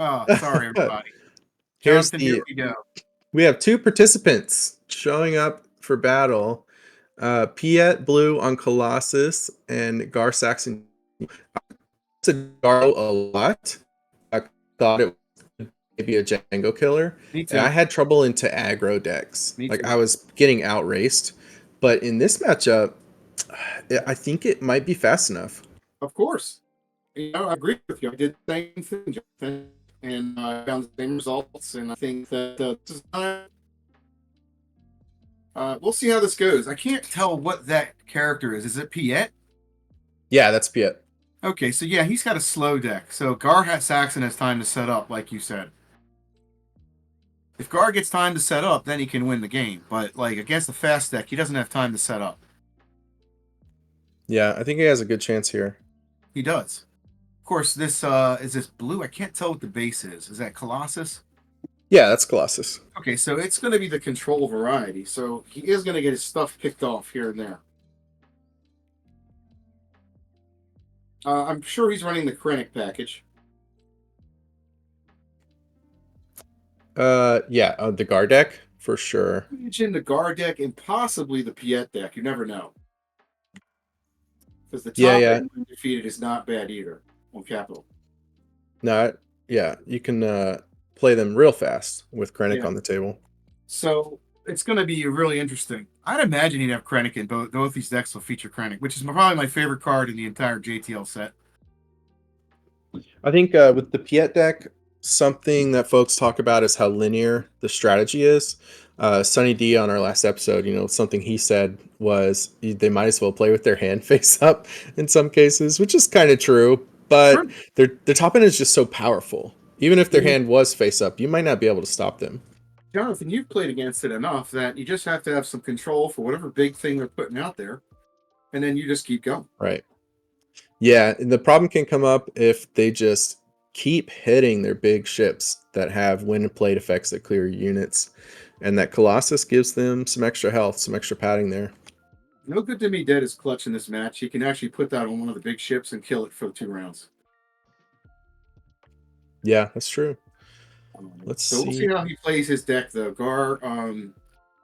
Oh, sorry, everybody. Here's Jonathan, here the we go. we have two participants showing up for battle. Piett blue on Colossus and Gar Saxon to Gar a lot. I thought it was maybe a Django killer. Me And I too. had trouble into aggro decks. Me Like too. I was getting outraced. But in this matchup, I think it might be fast enough. Of course. I agree with you. I did the same thing, Jonathan, and I found the same results. And I think that this is not. We'll see how this goes. I can't tell what that character is. Is it Piett? Yeah, that's Piett. Okay, so yeah, he's got a slow deck. So Gar Saxon has time to set up, like you said. If Gar gets time to set up, then he can win the game. But like against the fast deck, he doesn't have time to set up. Yeah, I think he has a good chance here. He does. Of course, this is this blue. I can't tell what the base is. Is that Colossus? Yeah, that's Colossus. Okay, so it's going to be the control variety. So he is going to get his stuff picked off here and there. I'm sure he's running the Krennic package. Yeah, the Gar deck for sure. Imagine the Gar deck and possibly the Piett deck. You never know. Because the Yeah, top yeah. end when defeated is not bad either on Capital. No, yeah, you can play them real fast with Krennic Yeah. on the table. So it's going to be really interesting. I'd imagine he'd have Krennic in both. Both these decks will feature Krennic, which is probably my favorite card in the entire JTL set. I think with the Piett deck, something that folks talk about is how linear the strategy is. Sunny D on our last episode, something he said was they might as well play with their hand face up in some cases, which is kind of true. Sure. But their top end is just so powerful. Even if their hand was face up, you might not be able to stop them. Jonathan, you've played against it enough that you just have to have some control for whatever big thing they're putting out there, and then you just keep going. Right. Yeah, and the problem can come up if they just keep hitting their big ships that have win and plate effects that clear units. And that Colossus gives them some extra health, some extra padding there. No good to me dead is clutch in this match. He can actually put that on one of the big ships and kill it for 2 rounds. Yeah, that's true. Let's So we'll see see. how he plays his deck, though. Gar,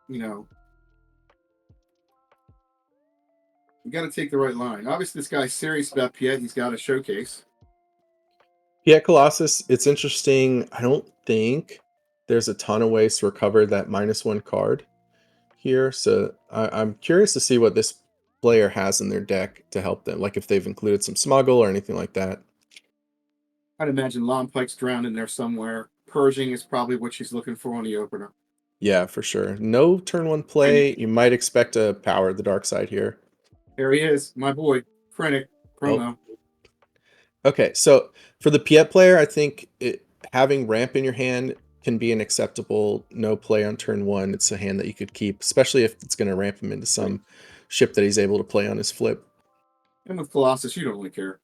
you know, you got to take the right line. Obviously, this guy's serious about Piett. He's got a showcase. Yeah, Colossus, it's interesting. I don't think there's a ton of ways to recover that -1 card here. So I'm curious to see what this player has in their deck to help them. Like if they've included some smuggle or anything like that. I'd imagine Long Pike's drowned in there somewhere. Pershing is probably what she's looking for on the opener. Yeah, for sure. No turn 1 play. You might expect a power the dark side here. There he is, my boy, Krennic, Oh. promo. Okay, so for the Piett player, I think having ramp in your hand can be an acceptable no play on turn 1. It's a hand that you could keep, especially if it's going to ramp him into some ship that he's able to play on his flip. And with Colossus, you don't really care.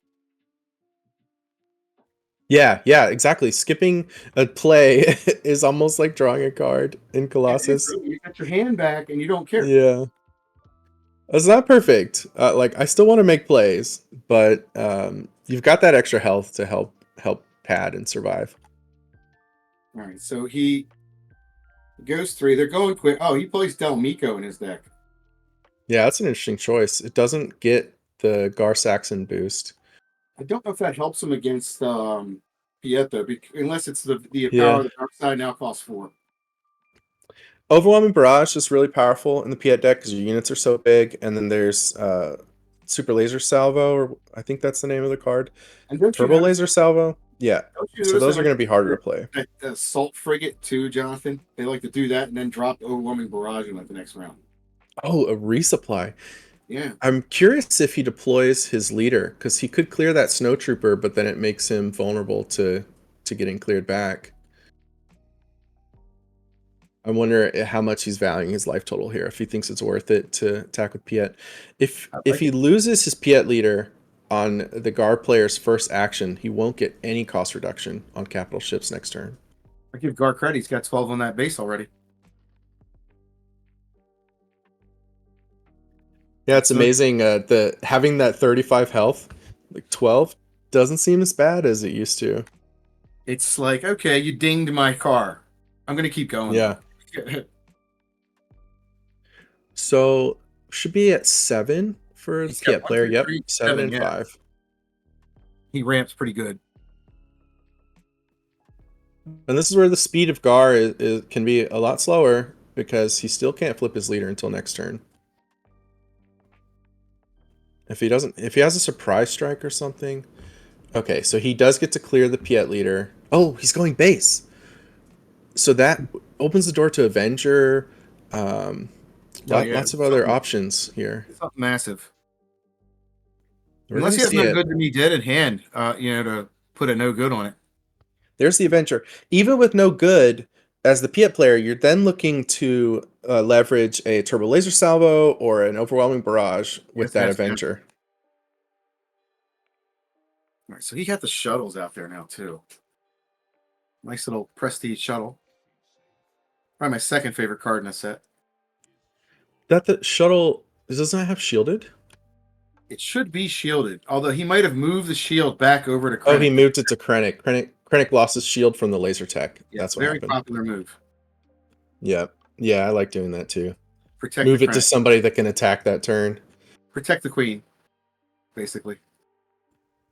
Yeah, exactly. Skipping a play is almost like drawing a card in Colossus. You got your hand back and you don't care. Yeah. It's not perfect. Like I still want to make plays, but you've got that extra health to help pad and survive. All right, so he goes 3. They're going quick. Oh, he plays Del Mico in his deck. Yeah, that's an interesting choice. It doesn't get the Gar Saxon boost. I don't know if that helps him against Piett, though, unless it's the power Yeah. of the dark side now costs 4. Overwhelming Barrage is really powerful in the Piett deck because your units are so big, and then there's Super Laser Salvo, or I think that's the name of the card. And Turbo Laser Salvo. Yeah. So those are going to be harder to play. Assault Frigate, too, Jonathan. They like to do that and then drop Overwhelming Barrage in the next round. Oh, a resupply. Yeah. I'm curious if he deploys his leader, because he could clear that Snow Trooper, but then it makes him vulnerable to getting cleared back. I wonder how much he's valuing his life total here, if he thinks it's worth it to attack with Piett. If he loses his Piett leader on the Gar player's first action, he won't get any cost reduction on capital ships next turn. I give Gar credit. He's got 12 on that base already. Yeah, it's amazing. Having that 35 health, like 12, doesn't seem as bad as it used to. It's like, okay, you dinged my car. I'm gonna keep going Yeah. though. So should be at 7 for the He's got Piett one, player. two, Yep, three, 7 7. and Yeah, 5. he ramps pretty good. And this is where the speed of Gar can be a lot slower because he still can't flip his leader until next turn. If he has a surprise strike or something. Okay, so he does get to clear the Piett leader. Oh, he's going base. So that opens the door to Avenger. Um, Oh yeah, lots of other options here. it's something massive. We're Unless gonna he has see no it. good to me dead in hand, to put a no good on it. There's the Avenger. Even with no good, as the Piett player, you're then looking to leverage a Turbo Laser Salvo or an Overwhelming Barrage with Yes, that yes, yes. Avenger. All right, so he got the shuttles out there now too. Nice little prestige shuttle. Probably my second favorite card in the set. That the shuttle does not have shielded? It should be shielded, although he might have moved the shield back over to Oh, he Krennic. moved it to Krennic. Krennic lost his shield from the laser tech. Yeah, That's what very happened. popular move. Yep. Yeah, I like doing that too. Protect the Move it to Krennic. somebody that can attack that turn. Protect the queen, basically.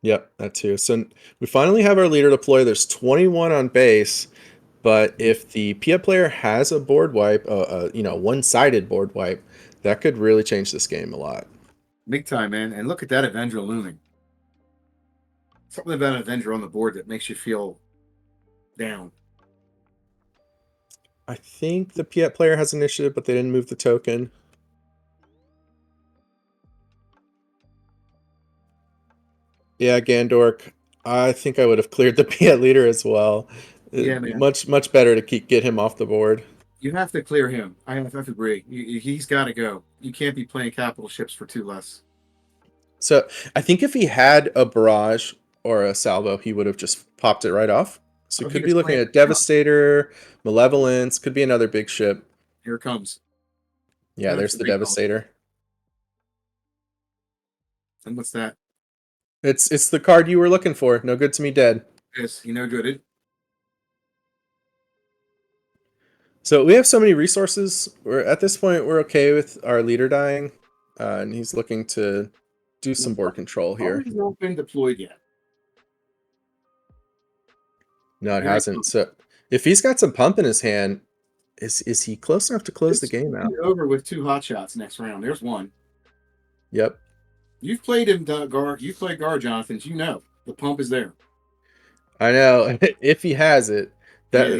Yep, that too. So we finally have our leader deploy. There's 21 on base, but if the Piett player has a board wipe, one-sided board wipe, that could really change this game a lot. Big time, man. And look at that Avenger looming. Something about an Avenger on the board that makes you feel down. I think the Piett player has initiative, but they didn't move the token. Yeah, Gandork. I think I would have cleared the Piett leader as well. Yeah, man. Much better to get him off the board. You have to clear him. I have to agree. He's got to go. You can't be playing capital ships for 2 less. So I think if he had a barrage or a salvo, he would have just popped it right off. So Oh, could be looking at Devastator, Malevolence, could be another big ship. Here it comes. Yeah, there's the Devastator. And what's that? It's the card you were looking for. No good to me dead. Yes, you know good. So we have so many resources. We're at this point we're okay with our leader dying, and he's looking to do some board control here. He's not been deployed yet. No, it hasn't. So if he's got some pump in his hand, is he close enough to close the game out? Over with 2 hot shots next round. There's one. Yep. You've played him, Gar. You've played Gar, Jonathan. You know the pump is there. I know. If he has it,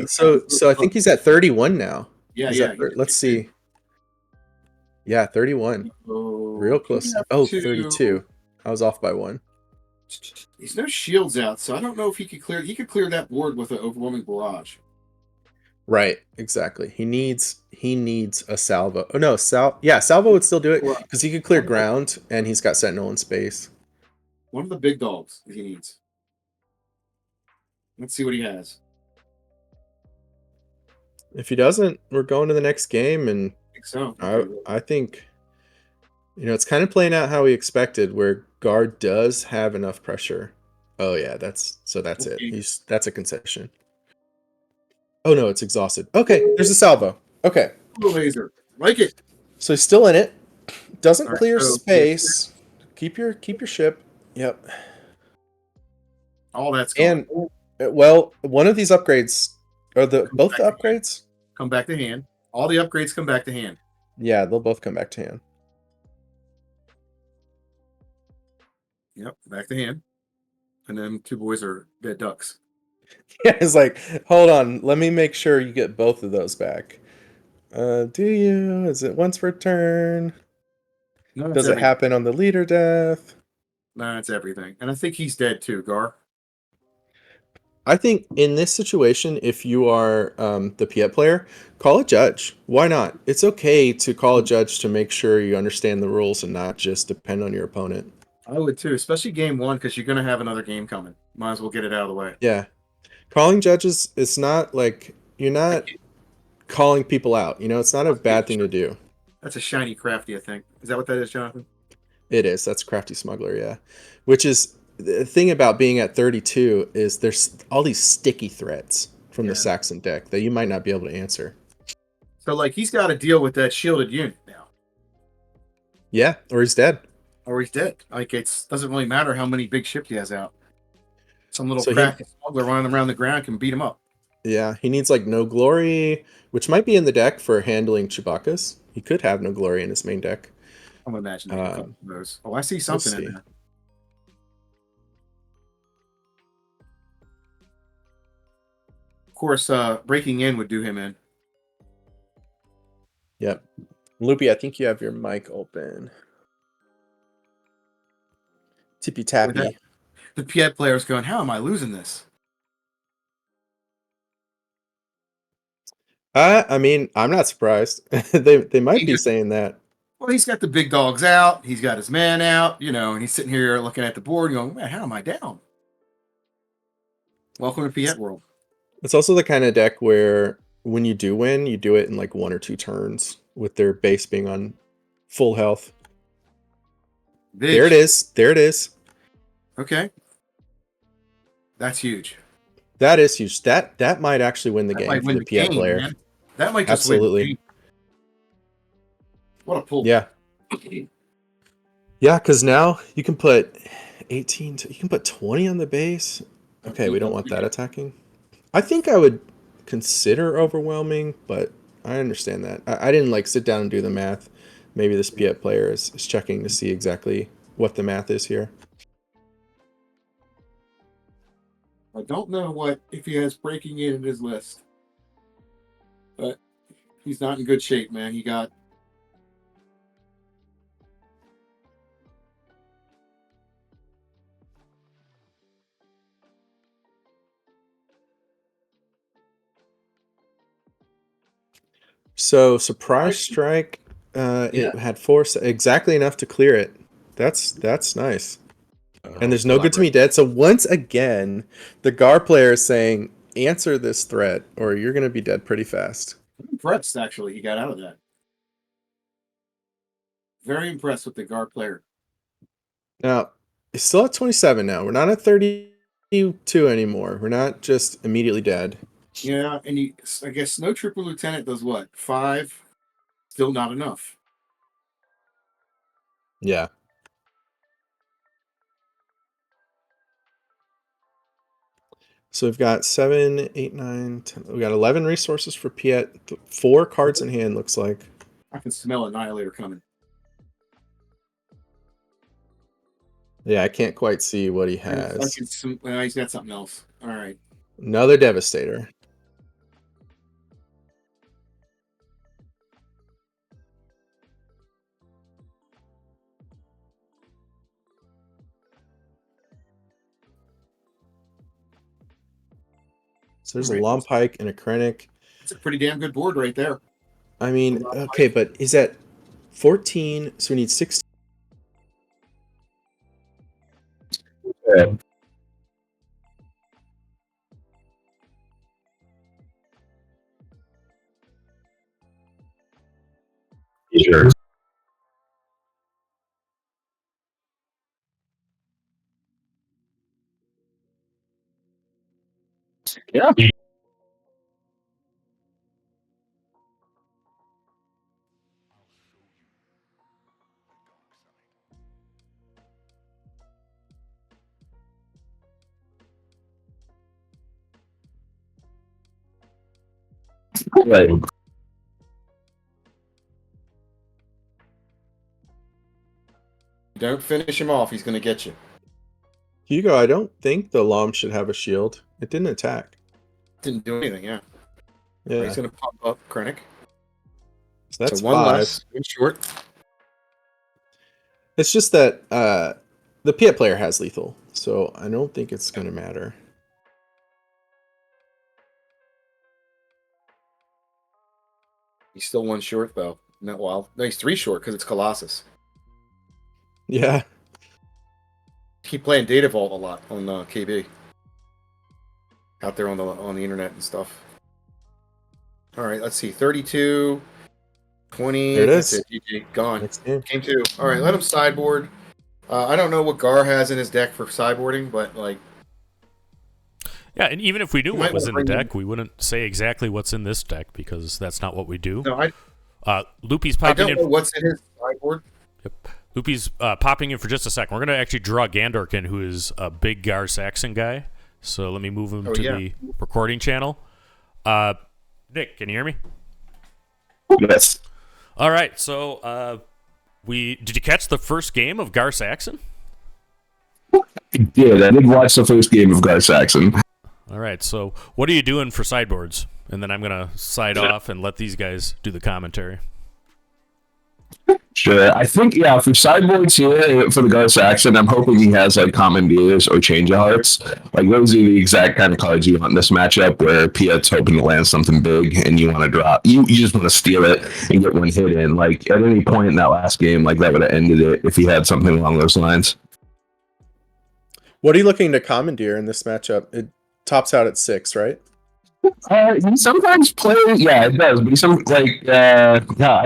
so I think he's at 31 now. Yeah, Let's see. Yeah, 31. Real close. Oh, 32. I was off by 1. There's no shields out, so I don't know if he could clear. He could clear that board with an overwhelming barrage. Right, exactly. He needs a salvo. Oh no, salvo would still do it because he could clear ground and he's got Sentinel in space. One of the big dogs he needs. Let's see what he has. If he doesn't, we're going to the next game, and I think so. I think it's kind of playing out how we expected, where Guard does have enough pressure. Oh yeah, that's it. That's a concession. Oh no, it's exhausted. Okay, there's a salvo. Okay. Laser. Like it. So he's still in it. Doesn't clear space. Keep your ship. Yep. All that's gone. And well, one of these upgrades are both the upgrades come back to hand. All the upgrades come back to hand. Yeah, they'll both come back to hand. Yep, back to hand. And then 2 boys are dead ducks. Yeah, it's like, hold on, let me make sure you get both of those back. Do you? Is it once per turn? No, does it happen on the leader death? Nah, it's everything. And I think he's dead too, Gar. I think in this situation, if you are the Piett player, call a judge. Why not? It's okay to call a judge to make sure you understand the rules and not just depend on your opponent. I would too, especially game 1, because you're going to have another game coming. Might as well get it out of the way. Yeah. Calling judges, it's not like you're not calling people out. It's not a bad thing to do. That's a shiny crafty, I think. Is that what that is, Jonathan? It is. That's crafty smuggler, yeah. Which is the thing about being at 32 is there's all these sticky threats from the Saxon deck that you might not be able to answer. So, like, he's got to deal with that shielded unit now. Yeah, or he's dead. Or he's dead. Like, it doesn't really matter how many big ships he has out. Some little So cracky smuggler running around the ground can beat him up. Yeah, he needs like No Glory, which might be in the deck for handling Chewbacca's. He could have No Glory in his main deck. I'm imagining a couple of those. Oh, I see something in there. Of course, breaking in would do him in. Yep. Loopy, I think you have your mic open. Tippy tappy. The Piett player's going, how am I losing this? I mean, I'm not surprised. they might be saying that. Well, he's got the big dogs out. He's got his man out, you know, and he's sitting here looking at the board going, man, how am I down? Welcome to Piett World. It's also the kind of deck where when you do win, you do it in like 1 or 2 turns with their base being on full health. Big. There it is. There it is. Okay. That's huge. That is huge. That might actually win the game for the Piett player. Man. That might just win the game. What a pull. Yeah. Yeah, because now you can put 18 you can put 20 on the base. Okay, we don't want that attacking. I think I would consider overwhelming, but I understand that. I didn't like sit down and do the math. Maybe this Piett player is checking to see exactly what the math is here. I don't know if he has breaking in his list, but he's not in good shape, man. He got So surprise strike. It had force exactly enough to clear it. That's nice. And there's no good to me dead. So once again, the Gar player is saying, answer this threat or you're going to be dead pretty fast. I'm impressed, actually. He got out of that. Very impressed with the Gar player. Now, it's still at 27 now. We're not at 32 anymore. We're not just immediately dead. Yeah, and I guess no triple lieutenant does what? 5? Still not enough. Yeah. So we've got 7, 8, 9, 10. We got 11 resources for Piett. 4 cards in hand, looks like. I can smell Annihilator coming. Yeah, I can't quite see what he has. He's got something else. All right. Another Devastator. So there's a Long Pike and a Krennic. It's a pretty damn good board right there. I mean, okay, but is that 14? So we need 16. Yeah. Sure. Yeah. Right. Don't finish him off. He's going to get you. Hugo, I don't think the Lom should have a shield. It didn't attack. Didn't do anything, yeah. Yeah. He's going to pop up Krennic. So that's one 5. less. One short. It's just that the Piett player has lethal, so I don't think it's going to matter. He's still 1 short, though. No, he's 3 short because it's Colossus. Yeah. Keep playing Data Vault a lot on KB. Out there on the internet and stuff. All right, let's see. 32, 20. There it is. That's it. GG. Gone. Next game. Game 2. All right, let him sideboard. I don't know what Gar has in his deck for sideboarding, but like, Yeah, and even if we knew You what might was wanna in the bring deck, we wouldn't say exactly what's in this deck because that's not what we do. no, Loopy's I popping don't in. know what's in his sideboard. Loopy's popping in for just a second. We're going to actually draw Gandork in, who is a big Gar Saxon guy. So let me move him to the recording channel. Nick, can you hear me? Yes. All right. So did you catch the first game of Gar Saxon? Yeah, I did watch the first game of Gar Saxon. All right. So what are you doing for sideboards? And then I'm going to side off and let these guys do the commentary. Sure. I think, for sideboards here for the Gar Saxon, I'm hoping he has like Commandeers or Change of Hearts. Like those are the exact kind of cards you want in this matchup where Piett's hoping to land something big and you want to drop. You just want to steal it and get one hit in. Like at any point in that last game, like that would have ended it if he had something along those lines. What are you looking to commandeer in this matchup? It tops out at 6, right? He sometimes plays, yeah, it does. But some I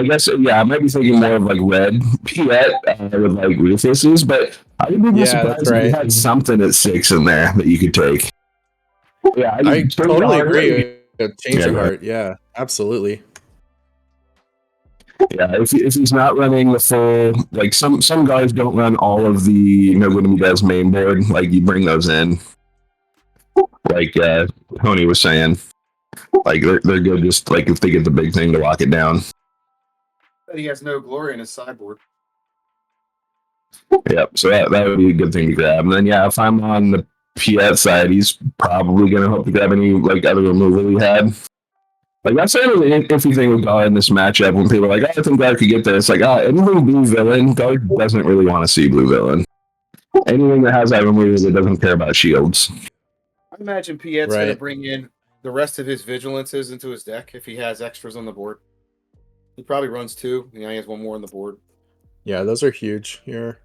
guess, I might be thinking more of like red Piett with like Refices, but I would be surprised that's if he right. had something at 6 in there that you could take. Yeah, I totally agree. Change of Yeah, heart, yeah, absolutely. Yeah, if he's not running the full, like some guys don't run all of the Nobunimi Dev's main board, like you bring those in. Like Tony was saying, like they're good just like if they get the big thing to lock it down. But he has no glory in his sideboard. Yep, so that would be a good thing to grab. And then if I'm on the Piett side, he's probably gonna hope to grab any like other removal he had. Like that's sort of the iffy thing with Gar in this matchup when people are like, I think Gar could get this. Like, anything blue villain, Gar doesn't really want to see blue villain. Anything that has that removal that doesn't care about shields. I imagine Piett's going to bring in the rest of his vigilances into his deck if he has extras on the board. He probably runs 2. He has 1 more on the board. Yeah, those are huge here.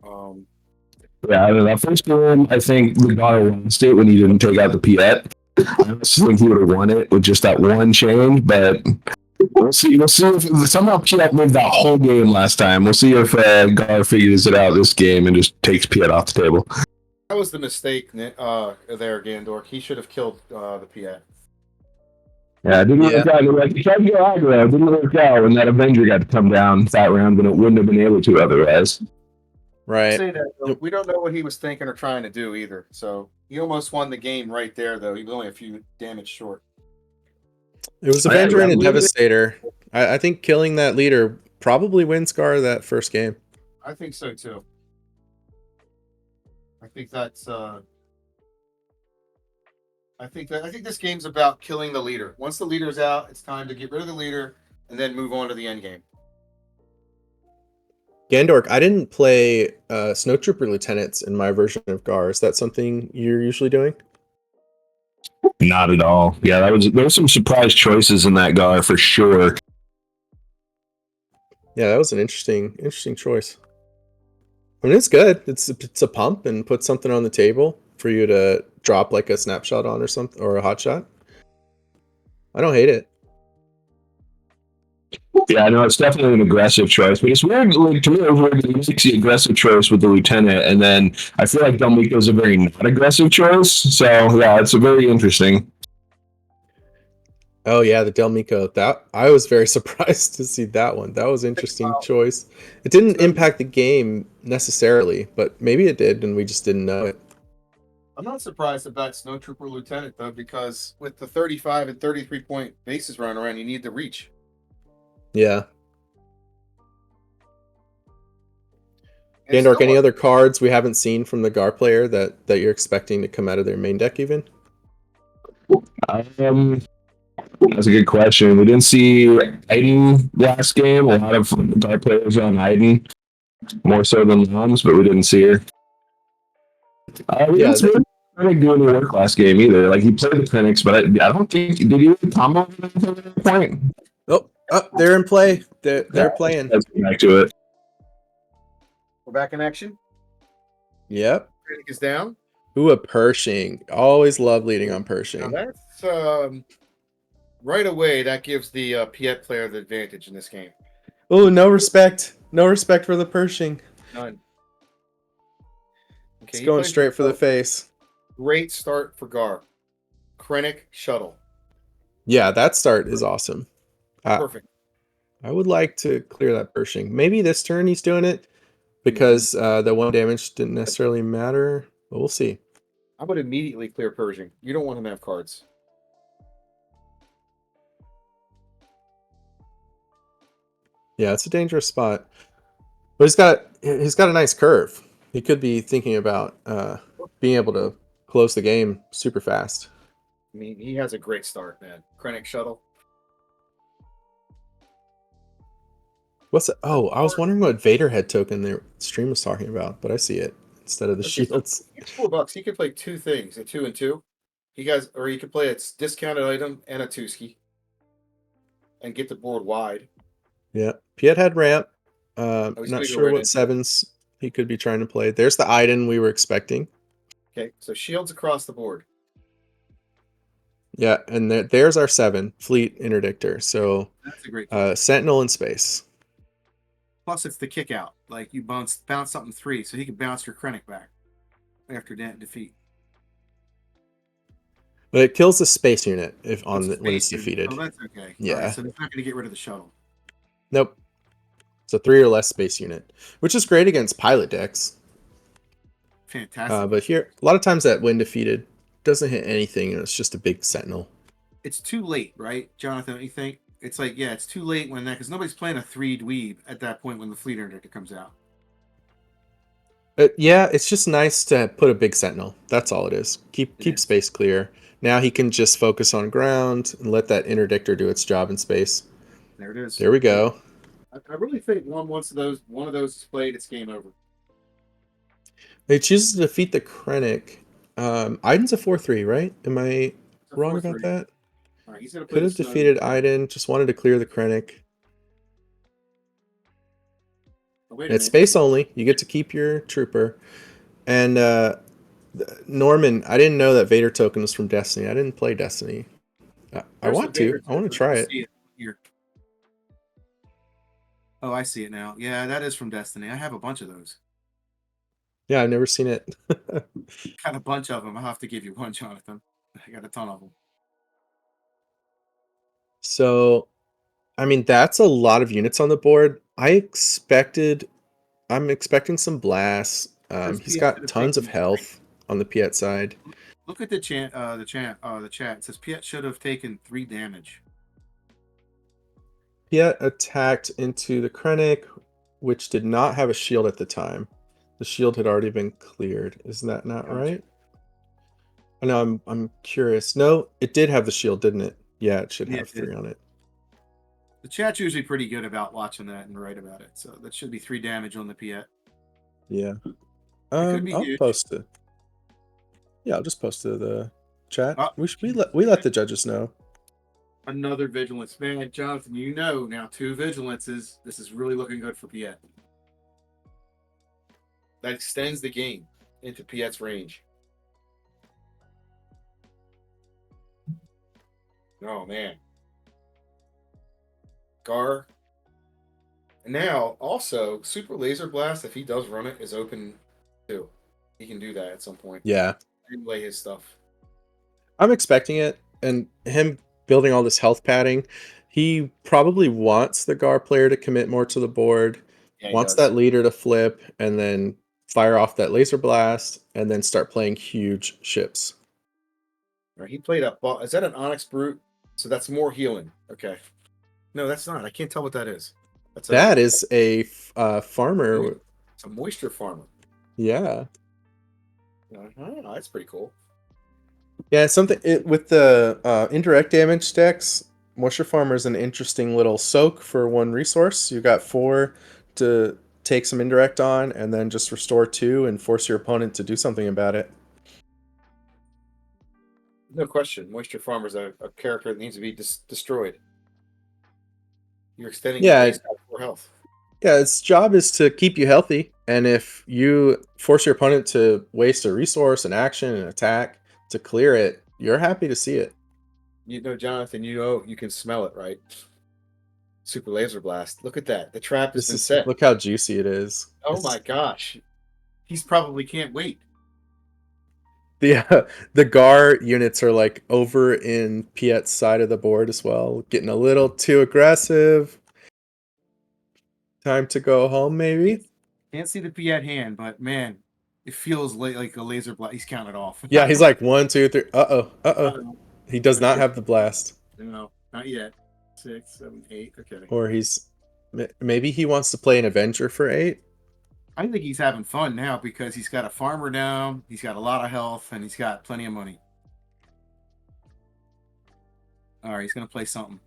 That first game, I think the Gar lost it when he didn't take out the Piett. I just think he would have won it with just that one change, but we'll see. We'll see if somehow Piett moved that whole game last time. We'll see if Gar figures it out this game and just takes Piett off the table. That was the mistake there, Gandork. He should have killed the Piett. Yeah, it didn't work out. Like, he tried to go aggro, it didn't work out when that Avenger got to come down that round, but it wouldn't have been able to otherwise. Right. Say that, though, we don't know what he was thinking or trying to do either. So he almost won the game right there, though. He was only a few damage short. It was Avenger and a Devastator. I think killing that leader probably wins Gar that first game. I think so too. I think that's. I think this game's about killing the leader. Once the leader's out, it's time to get rid of the leader and then move on to the end game. Gandork, I didn't play Snowtrooper Lieutenants in my version of Gar. Is that something you're usually doing? Not at all. Yeah, there was some surprise choices in that Gar for sure. Yeah, that was an interesting choice. I mean, it's good. It's a pump and put something on the table for you to drop like a snapshot on or something, or a hot shot. I don't hate it. Yeah, I know it's definitely an aggressive choice, but it's weird. Like, to me, it was weird that he makes the aggressive choice with the lieutenant, and then I feel like Dominique is a very not aggressive choice. So yeah, it's a very interesting. Oh yeah, the Delmico. That I was very surprised to see that one. That was an interesting choice. It didn't impact the game necessarily, but maybe it did, and we just didn't know it. I'm not surprised about Snowtrooper Lieutenant though, because with the 35 and 33 point bases running around, you need the reach. Yeah. Gandork, any other cards we haven't seen from the Gar player that you're expecting to come out of their main deck even? That's a good question. We didn't see Aiden last game. A lot of Gar players on Aiden, more so than Loms, but we didn't see her. We didn't see her do any work last game either. Like he played the Phoenix, but I don't think did he combo at that point. Oh, they're in play. They're playing. Let's get back to it. We're back in action. Yep. Critic is down. Ooh, a Pershing. Always love leading on Pershing. Now that's right away. That gives the Piett player the advantage in this game. Oh, no respect. No respect for the Pershing. None. Okay, It's he going plays straight for the face. Great start for Gar. Krennic, shuttle. Yeah, that start is awesome. Perfect. I would like to clear that Pershing. Maybe this turn he's doing it because the 1 damage didn't necessarily matter, but we'll see. I would immediately clear Pershing. You don't want him to have cards. Yeah, it's a dangerous spot. But he's got a nice curve. He could be thinking about being able to close the game super fast. I mean, he has a great start, man. Krennic, shuttle. What's it? Oh, I was wondering what Vader head token the stream was talking about, but I see it instead of the shields. It's $4. He could play two things, a 2 and 2. Or you could play a discounted item and a Tuski, and get the board wide. Yeah, Piett had ramp. he's Not gonna go sure right what into it. sevens he could be trying to play. There's the Iden we were expecting. Okay, so shields across the board. Yeah, and there's our 7 fleet interdictor. So That's a great call. Sentinel in space. Plus, it's the kick out. Like you bounce something 3, so he can bounce your Krennic back after defeat. But it kills the space unit when it's defeated. Oh, that's okay. Yeah. All right, so it's not going to get rid of the shuttle. Nope. It's a 3 or less space unit, which is great against pilot decks. Fantastic. But here, a lot of times that when defeated doesn't hit anything, and it's just a big Sentinel. It's too late, right, Jonathan? Don't you think? It's like, yeah, it's too late when that, because nobody's playing a 3 dweeb at that point when the fleet interdictor comes out. But yeah, it's just nice to put a big Sentinel. That's all it is. Keep space clear. Now he can just focus on ground and let that interdictor do its job in space. There it is. There we go. I really think one of those is played, it's game over. He chooses to defeat the Krennic. Iden's a 4/3, right? Am I wrong about that? All right, he's gonna Could have defeated Iden. Just wanted to clear the Krennic. Oh, wait a It's minute. space only. You get to keep your trooper. And Norman, I didn't know that Vader token was from Destiny. I didn't play Destiny. I want to. I want to try it. Here. Oh, I see it now. Yeah, that is from Destiny. I have a bunch of those. Yeah, I've never seen it. Got a bunch of them. I'll have to give you one, Jonathan. I got a ton of them. So, I mean, that's a lot of units on the board. I'm expecting some blasts. He's got tons of health on the Piett side. Look at the chat. The chat. It says Piett should have taken 3 damage. Piett attacked into the Krennic, which did not have a shield at the time. The shield had already been cleared. Isn't that not right? I know. I'm curious. No, it did have the shield, didn't it? Yeah, it should have 3 on it. The chat's usually pretty good about watching that and write about it. So that should be 3 damage on the Piett. Yeah. could be I'll huge. post it. Yeah, I'll just post to the chat. Oh. We let the judges know. Another vigilance. Man, Jonathan, you know now 2 vigilances. This is really looking good for Piett. That extends the game into Piett's range. Oh, man. Gar. And now, also, Super Laser Blast, if he does run it, is open too. He can do that at some point. Yeah. And lay his stuff. I'm expecting it. And him building all this health padding, he probably wants the Gar player to commit more to the board, wants that leader to flip, and then fire off that laser blast, and then start playing huge ships. Right, he played up. Is that an Onyx Brute? So that's more healing. Okay. No, that's not. I can't tell what that is. That is a farmer. It's a moisture farmer. Yeah. That's pretty cool. Yeah, with the indirect damage decks, moisture farmer is an interesting little soak for 1 resource. You got 4 to take some indirect on, and then just restore 2 and force your opponent to do something about it. No question. Moisture Farmer is a character that needs to be destroyed. You're extending for health. Yeah, its job is to keep you healthy, and if you force your opponent to waste a resource, an action, an attack to clear it, you're happy to see it. You know, Jonathan, you know you can smell it, right? Super Laser Blast. Look at that. The trap has This been is set. look how juicy it is. Oh my gosh. He's probably can't wait. The Gar units are like over in Piett's side of the board as well, getting a little too aggressive. Time to go home, maybe. Can't see the Piett hand, but man, it feels like a laser blast. He's counted off. Yeah, he's like 1, 2, 3. Uh-oh. He does not have the blast. No, not yet. 6, 7, 8. Okay. Or maybe he wants to play an Avenger for 8. I think he's having fun now because he's got a farmer down, he's got a lot of health, and he's got plenty of money. All right, he's gonna play something.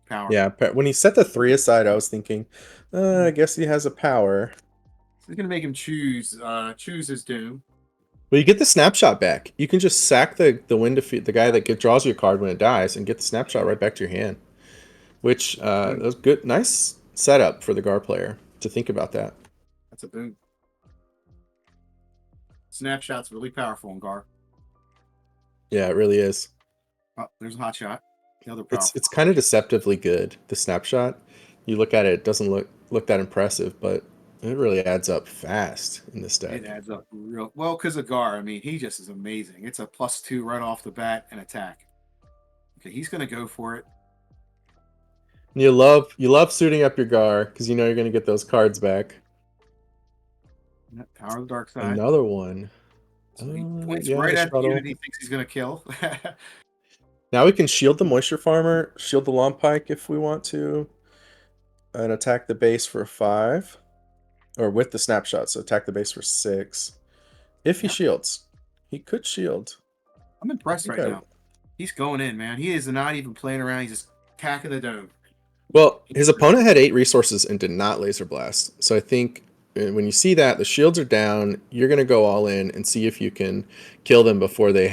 Power. Yeah, when he set the 3 aside, I was thinking, I guess he has a power. So he's gonna make him choose his doom. Well, you get the snapshot back. You can just sack the wind defeat, the guy that draws you a card when it dies, and get the snapshot right back to your hand. Which was good, nice setup for the Gar player to think about that. That's a boom. Snapshot's really powerful in Gar. Yeah, it really is. Oh, there's a hot shot. The other It's kind of deceptively good. The snapshot, you look at it, it doesn't look that impressive, but it really adds up fast in this deck. It adds up real well because of Gar. I mean, he just is amazing. It's a +2 right off the bat and attack. Okay, he's gonna go for it. And you love suiting up your Gar because you know you're gonna get those cards back. Power of the dark side. Another one. So he points right at the unit he thinks he's gonna kill. Now we can shield the Moisture Farmer, shield the Long Pike if we want to, and attack the base for 5. Or with the snapshot, so attack the base for 6. If he shields. He could shield. I'm impressed right now. He's going in, man. He is not even playing around. He's just attacking the dome. Well, his opponent had 8 resources and did not Laser Blast. So I think when you see that, the shields are down, you're going to go all in and see if you can kill them before they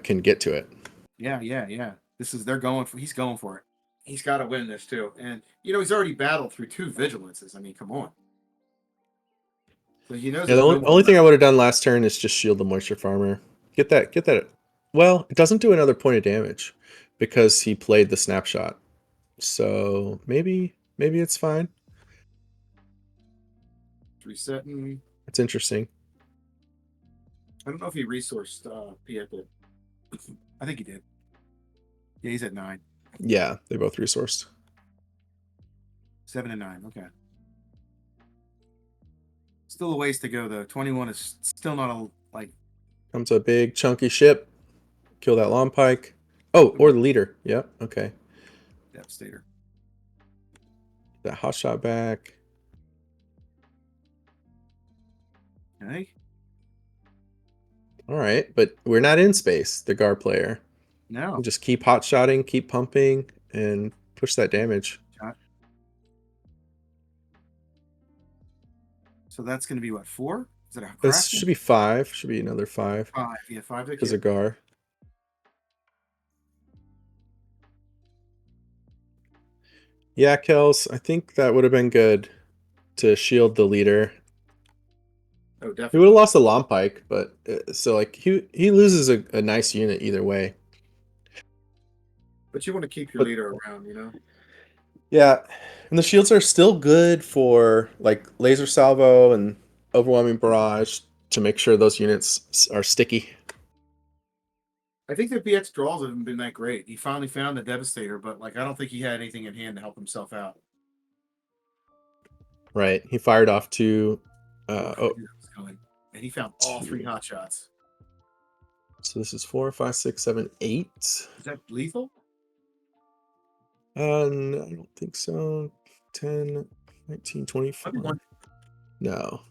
can get to it. Yeah. They're going for, he's going for it. He's got to win this too. And, he's already battled through 2 Vigilances. I mean, come on. So he knows. Yeah, the only thing I would have done last turn is just shield the Moisture Farmer. Get that. Well, it doesn't do another point of damage because he played the snapshot. So maybe it's fine. Resetting. It's interesting. I don't know if he resourced Piett. I think he did. Yeah, he's at 9. Yeah, they both resourced. 7 and 9. Okay. Still a ways to go though. 21 is still not a Comes a big chunky ship. Kill that Long Pike. Oh, or the leader. Yep. Okay. Devastator. That hot shot back. Okay. All right, but we're not in space. The Gar player. No. We'll just keep hot shotting, keep pumping, and push that damage. So that's going to be what, 4? Is it a This should be 5. Should be another 5. 5. Yeah, 5 because of Gar. Yeah, Kels, I think that would have been good to shield the leader. Oh, definitely. He would have lost the Long Pike, but so like he loses a nice unit either way. But you want to keep your leader around, Yeah, and the shields are still good for like laser salvo and overwhelming barrage to make sure those units are sticky. I think that Piett's draws haven't been that great. He finally found the Devastator, but I don't think he had anything in hand to help himself out. Right, he fired off 2. And he found all 3 hot shots. So this is 4, 5, 6, 7, 8. Is that lethal? No, I don't think so. 10, 19, 24. No.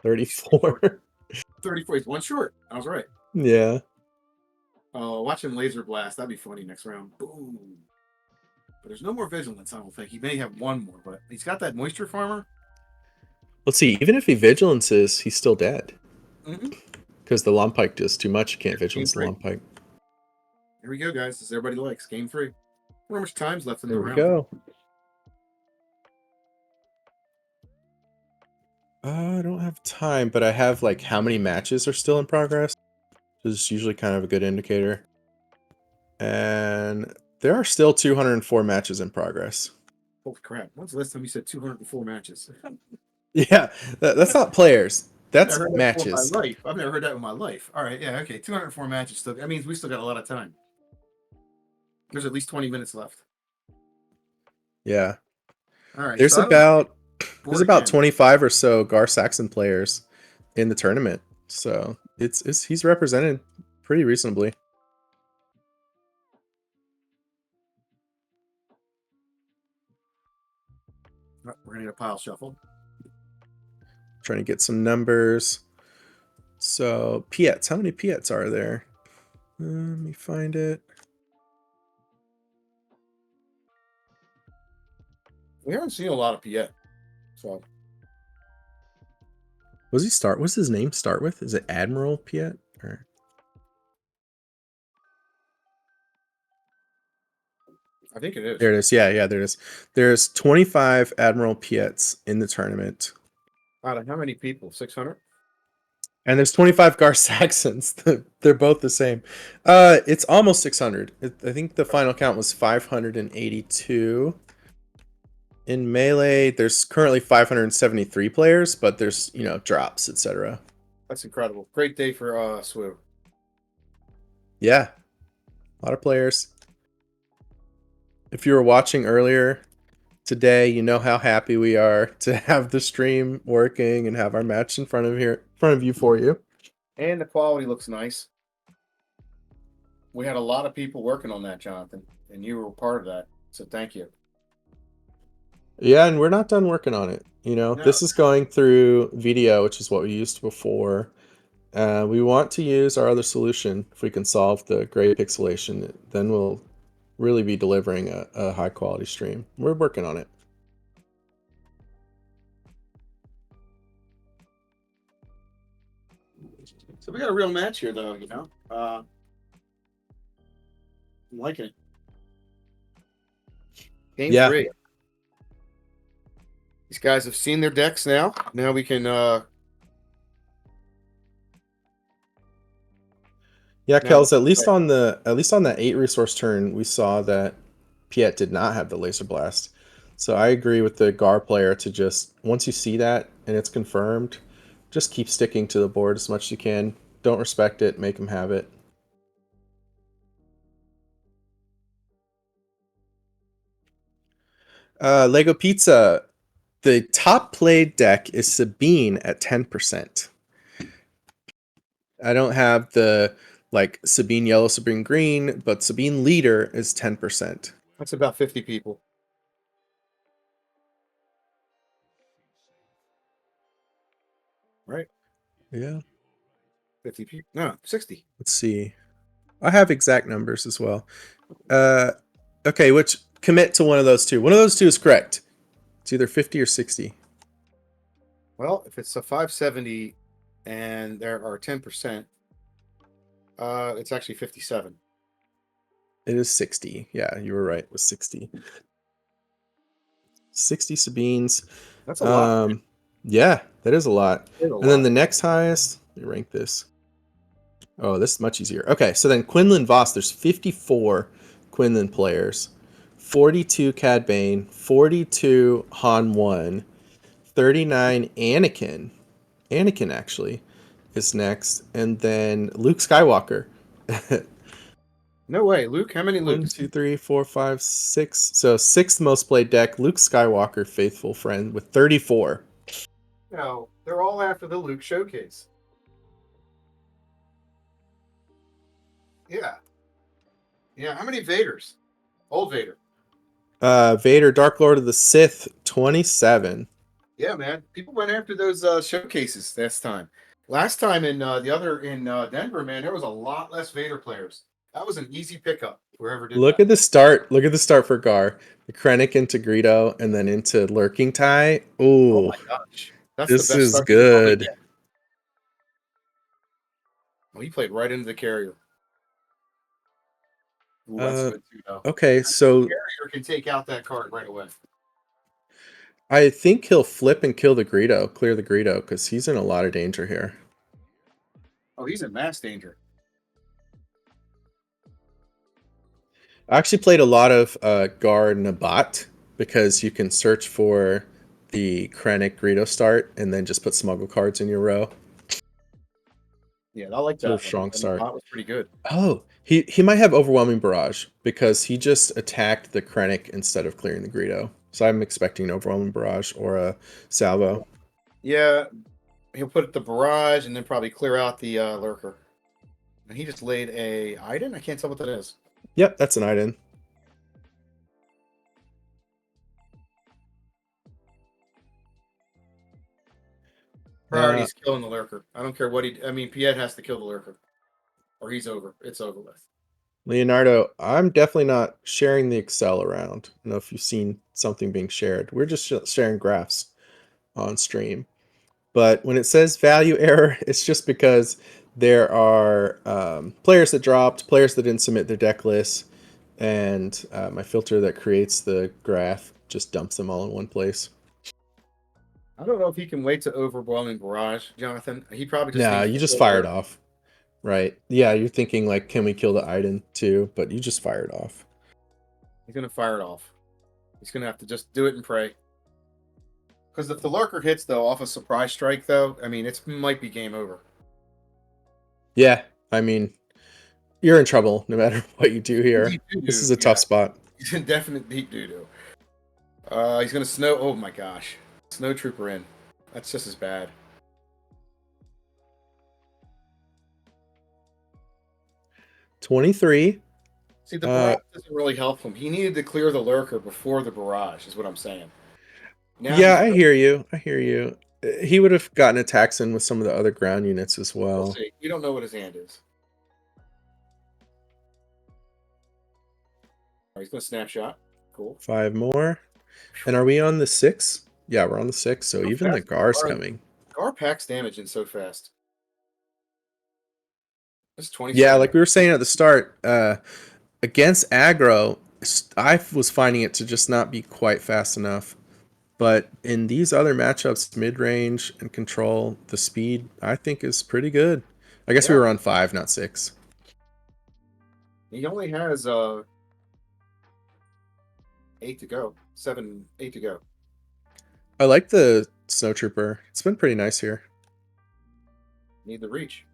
34. 34. He's 1 short. I was right. Yeah. Oh, watch him laser blast. That'd be funny next round. Boom. But there's no more vigilance, I don't think. He may have 1 more, but he's got that moisture farmer. Let's see. Even if he vigilances, he's still dead. Mm-hmm. Because the Long Pike does too much. You can't vigilance the Long Pike. Here we go, guys. As everybody likes. Game 3. How much time's left in the round? There we go. I don't have time, but I have like how many matches are still in progress. This is usually kind of a good indicator. And There are still 204 matches in progress. Holy crap. When's the last time you said 204 matches? Yeah, that's not players. That's I've never heard that before in matches. my life. I've never heard that in my life. All right, yeah, okay. 204 matches. Still, that means we still got a lot of time. There's at least 20 minutes left. Yeah. All right. There's so about 25 or so Gar Saxon players in the tournament. So he's represented pretty reasonably. We're gonna need a pile shuffle. Trying to get some numbers. So Piets, how many Piets are there? Let me find it. We haven't seen a lot of Piett. So What's his name start with? Is it Admiral Piett? Or I think it is. there it is. Yeah, there it is. There's 25 Admiral Piets in the tournament. Out of how many people? 600? And there's 25 Gar Saxons. They're both the same. It's almost 600. I think the final count was 582. In Melee, there's currently 573 players, but there's, drops, etc. That's incredible. Great day for SWU. Yeah. A lot of players. If you were watching earlier today, you know how happy we are to have the stream working and have our match in front of you for you. And the quality looks nice. We had a lot of people working on that, Jonathan, and you were part of that. So thank you. Yeah, and we're not done working on it. No. This is going through video, which is what we used before. We want to use our other solution. If we can solve the gray pixelation, then we'll really be delivering a high quality stream. We're working on it. So we got a real match here, though, I'm liking it. Game 3. These guys have seen their decks now. Now we can Yeah, Kels, at least on that 8 resource turn, we saw that Piett did not have the laser blast. So I agree with the Gar player to just, once you see that and it's confirmed, just keep sticking to the board as much as you can. Don't respect it, make him have it. Lego Pizza. The top played deck is Sabine at 10%. I don't have the Sabine yellow, Sabine green, but Sabine leader is 10%. That's about 50 people. Right? Yeah. 50 people. No, 60. Let's see. I have exact numbers as well. Okay, which commit to one of those two. One of those two is correct. It's either 50 or 60. Well, if it's a 570 and there are 10%, it's actually 57. It is 60. Yeah, you were right. It was 60. 60 Sabines. That's a lot. Yeah, that is a lot. And then the next highest, let me rank this. Oh, this is much easier. Okay, so then Quinlan Voss, there's 54 Quinlan players, 42 Cad Bane, 42 Han 1, 39 Anakin. Anakin actually is next, and then Luke Skywalker. No way, Luke. How many Lukes? 1, 2, 3, 4, 5, 6. So 6th most played deck. Luke Skywalker, faithful friend, with 34. No, they're all after the Luke showcase. Yeah. Yeah. How many Vaders? Old Vader. Vader, Dark Lord of the Sith, 27. Yeah, man. People went after those showcases this time. Last time in Denver, man, there was a lot less Vader players. That was an easy pickup. Whoever did Look at the start. Look at the start for Gar. The Krennic into Greedo and then into Lurking Tie. Ooh, oh my gosh. That's this the best is start good. Well, he played right into the carrier. Ooh, that's good too, though. Okay, so The carrier can take out that card right away. I think he'll flip and kill the Greedo, clear the Greedo, because he's in a lot of danger here. Oh, he's in mass danger. I actually played a lot of Gar Nabat because you can search for the Krennic Greedo start and then just put smuggle cards in your row. Yeah, I like It's a real that. strong start. That was pretty good. Oh, he might have Overwhelming Barrage because he just attacked the Krennic instead of clearing the Greedo. So I'm expecting an Overwhelming Barrage or a Salvo. Yeah, he'll put the barrage and then probably clear out the lurker. And he just laid a Iden? I can't tell what that is. Yep, that's an Iden. Priority is killing the lurker. I don't care what he. I mean, Piett has to kill the lurker, or he's over. It's over with. Leonardo, I'm definitely not sharing the Excel around. I don't know if you've seen something being shared. We're just sharing graphs on stream. But when it says value error, it's just because there are players that dropped, players that didn't submit their deck lists, and my filter that creates the graph just dumps them all in one place. I don't know if he can wait to overwhelming barrage, Jonathan. He probably just. Nah, needs you to just kill fired the- off. Right. Yeah, you're thinking like, can we kill the Iden too? But you just fired off. He's gonna fire it off. He's gonna have to just do it and pray. Because if the lurker hits though off a surprise strike though, I mean it might be game over. Yeah, I mean, you're in trouble no matter what you do here. Deep doo-doo, This is a tough spot. He's in definite deep doo doo. He's gonna snow. Oh my gosh, snow trooper in. That's just as bad. 23. See, the barrage doesn't really help him. He needed to clear the lurker before the barrage, is what I'm saying. Now Yeah, I hear you. I hear you. He would have gotten attacks in with some of the other ground units as we'll well. see. We don't know what his hand is. He's gonna snapshot. Cool. 5 more. And are we on the 6? Yeah, we're on the 6. So How even the fast Gar's are- coming. Gar packs damage in so fast. It's 20. Yeah, like we were saying at the start, against aggro, I was finding it to just not be quite fast enough. But in these other matchups, mid-range and control, the speed, I think, is pretty good. I guess we were on 5, not 6. He only has 8 to go. 8 to go. I like the Snowtrooper. It's been pretty nice here. Need the reach.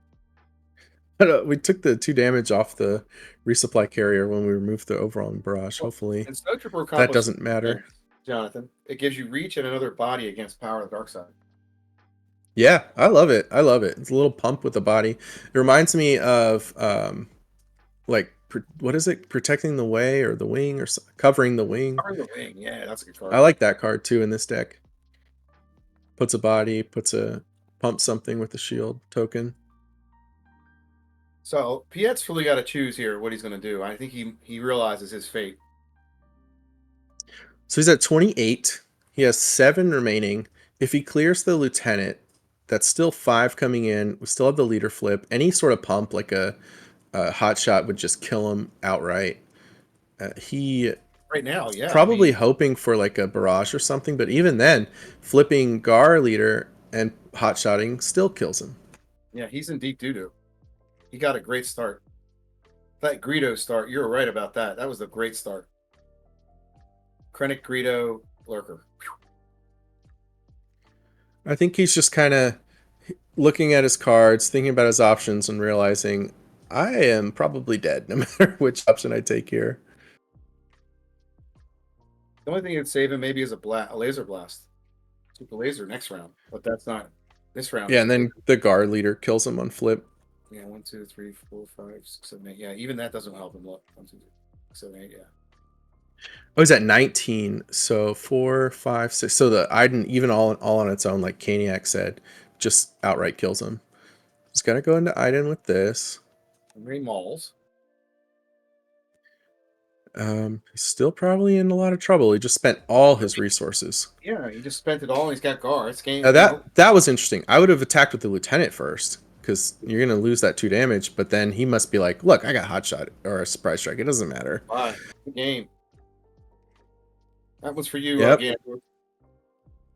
But we took the 2 damage off the resupply carrier when we removed the overall barrage. Hopefully And Snowtrooper that doesn't matter. Jonathan. It gives you reach and another body against power of the dark side. Yeah, I love it. I love it. It's a little pump with the body. It reminds me of like what is it? Protecting the way or the wing or covering the wing. Covering the wing. Yeah, that's a good card. I like that card too in this deck. Puts a body, pumps something with the shield token. So Piett's really got to choose here what he's going to do. I think he realizes his fate. So he's at 28. He has 7 remaining. If he clears the lieutenant, that's still 5 coming in. We still have the leader flip. Any sort of pump, like a hot shot, would just kill him outright. He Right now, yeah. probably hoping for like a barrage or something, but even then, flipping Gar leader and hot shotting still kills him. Yeah, he's in deep doo-doo. He got a great start. That Greedo start, you're right about that. That was a great start. Krennic, Greedo, Lurker. I think he's just kind of looking at his cards, thinking about his options, and realizing I am probably dead no matter which option I take here. The only thing that'd save him maybe is a laser blast. Keep the laser next round, but that's not this round. Yeah, and then the guard leader kills him on flip. Yeah, 1, 2, 3, 4, 5, 6, 7, 8. Yeah, even that doesn't help him. Look, 1, 2, 3, 7, 8. Yeah. Oh, he's at 19. So 4, 5, 6. So the Iden, even all on its own, like Caniac said, just outright kills him. Just gotta go into Iden with this. Green Mauls. He's still probably in a lot of trouble. He just spent all his resources. Yeah, he just spent it all and he's got Gar. It's game. Now that was interesting. I would have attacked with the lieutenant first, because you're gonna lose that 2 damage, but then he must be like, look, I got hot shot or a surprise strike. It doesn't matter. Bye. Good game. That was for you, Yep. GandorK.